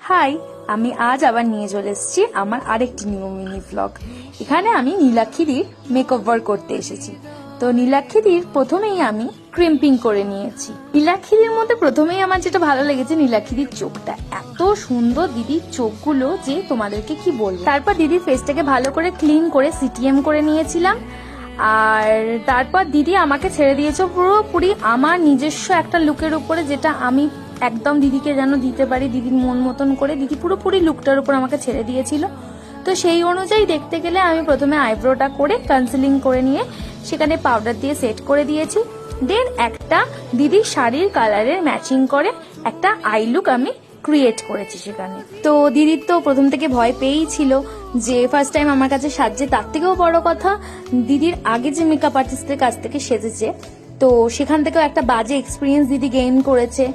High, আমি আজ আবার নিয়ে চলে এসেছি আমার আরেকটি নিউ মিনি ব্লগ। এখানে আমি নীলাক্ষীদির মেকওভার করতে এসেছি। তো নীলাক্ষীদির প্রথমেই আমি ক্রিম্পিং করে নিয়েছি। নীলাক্ষীদির মধ্যে প্রথমেই আমার যেটা ভালো লেগেছে, নীলাক্ষীদির চোখটা এত সুন্দর, দিদির চোখগুলো যে তোমাদেরকে কি বলবো। তারপর দিদির ফেসটাকে ভালো করে ক্লিন করে সিটিএম করে নিয়েছিলাম। আর তারপর দিদি আমাকে ছেড়ে দিয়েছে পুরোপুরি আমার নিজস্ব একটা লুকের উপরে, যেটা আমি একদম দিদিকে যেন দিতে পারি দিদির মন মতন করে। দিদি পুরোপুরি লুকটার উপর আমাকে ছেড়ে দিয়েছিল। তো সেই অনুযায়ী দেখতে গেলে আমি প্রথমে আইব্রোটা করে কনসিলিং করে নিয়ে সেখানে পাউডার দিয়ে সেট করে দিয়েছি। দেন একটা দিদির শাড়ির কালারের ম্যাচিং করে একটা আই লুক আমি ক্রিয়েট করেছি সেখানে। তো দিদির তো প্রথম থেকে ভয় পেয়েই ছিল যে ফার্স্ট টাইম আমার কাছে সাজছে। তার থেকেও বড় কথা, দিদির আগে যে মেকআপ আর্টিস্টের কাছ থেকে সেজেছে, তো সেখান থেকেও একটা বাজে এক্সপিরিয়েন্স দিদি গেইন করেছে।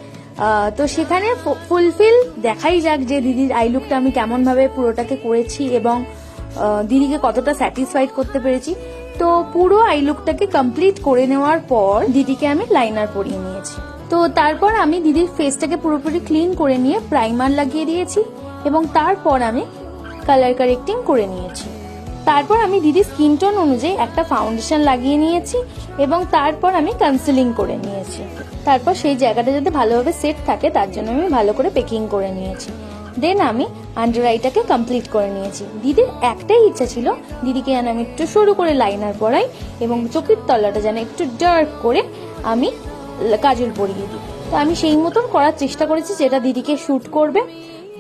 তো সেখানে ফুলফিল দেখাই যাক যে দিদির আই লুকটা আমি কেমন ভাবে পুরোটাকে করেছি এবং দিদিকে কতটা স্যাটিসফাইড করতে পেরেছি। তো পুরো আই লুকটাকে কমপ্লিট করে নেওয়ার পর দিদিকে আমি লাইনার পরিয়ে নিয়েছি। তো তারপর আমি দিদির ফেসটাকে পুরোপুরি ক্লিন করে নিয়ে প্রাইমার লাগিয়ে দিয়েছি এবং তারপর আমি কালার কারেক্টিং করে নিয়েছি। তারপর আমি দিদির স্কিন টোন অনুযায়ী একটা ফাউন্ডেশন লাগিয়ে নিয়েছি এবং তারপর আমি কনসিলিং করে নিয়েছি। তারপর সেই জায়গাটা যাতে ভালোভাবে সেট থাকে তার জন্য আমি ভালো করে পেকিং করে নিয়েছি। দেন আমি আন্ডার আইটাকে কমপ্লিট করে নিয়েছি। দিদির একটাই ইচ্ছা ছিল দিদিকে যেন আমি একটু সরু করে লাইনার পরাই এবং চোখের তলাটা যেন একটু ডার্ক করে আমি কাজল পরিয়ে দিই। তো আমি সেই মতন করার চেষ্টা করেছি যেটা দিদিকে শুট করবে।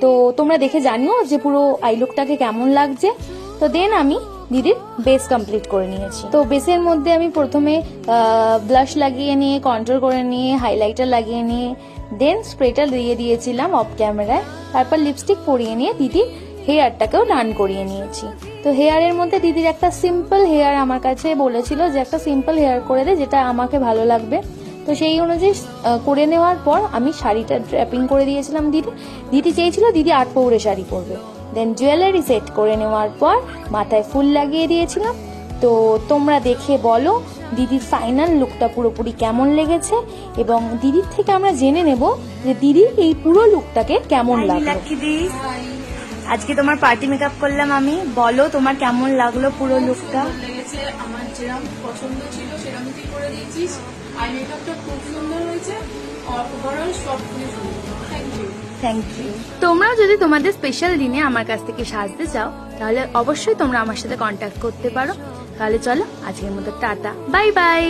তো তোমরা দেখে জানিও যে পুরো আই লুকটাকে কেমন লাগছে। তো দেন আমি দিদির বেস কমপ্লিট করে নিয়েছি। তো বেসের মধ্যে আমি প্রথমে ব্লাশ লাগিয়ে নিয়ে কন্ট্রোল করে নিয়ে হাইলাইটার লাগিয়ে নিয়ে দেন স্প্রেটা দিয়ে দিয়েছিলাম অফ ক্যামেরায়। তারপর লিপস্টিক পরিয়ে নিয়ে দিদির হেয়ারটাকেও ডান করিয়ে নিয়েছি। তো হেয়ারের মধ্যে দিদির একটা সিম্পল হেয়ার আমার কাছে বলেছিল যে একটা সিম্পল হেয়ার করে দে যেটা আমাকে ভালো লাগবে। তো সেই অনুযায়ী করে নেওয়ার পর আমি শাড়িটা ড্র্যাপিং করে দিয়েছিলাম। দিদি চেয়েছিল দিদি 8 পৌরে শাড়ি পরবে। দেন জুয়েলারি সেট করে নেওয়ার পর মাথায় ফুল লাগিয়ে দিয়েছিলাম। তো তোমরা দেখে বলো দিদির ফাইনাল লুকটা পুরোপুরি কেমন লেগেছে এবং দিদির থেকে আমরা জেনে নেব যে দিদির এই পুরো লুকটাকে কেমন লাগলো। আজকে তোমার পার্টি মেকআপ করলাম আমি, বলো তোমার কেমন লাগলো পুরো লুকটা? আমার যেরকম পছন্দ ছিল সেরকমই করে দিয়েছিস। আই মেকআপটা খুব সুন্দর হয়েছে, ওভারঅল সব খুবই সুন্দর। Thank you. তোমরাও যদি তোমাদের স্পেশাল দিনে আমার কাছ থেকে সাজতে চাও তাহলে অবশ্যই তোমরা আমার সাথে কন্ট্যাক্ট করতে পারো। তাহলে চলো আজকের মতো টাটা, বাই বাই।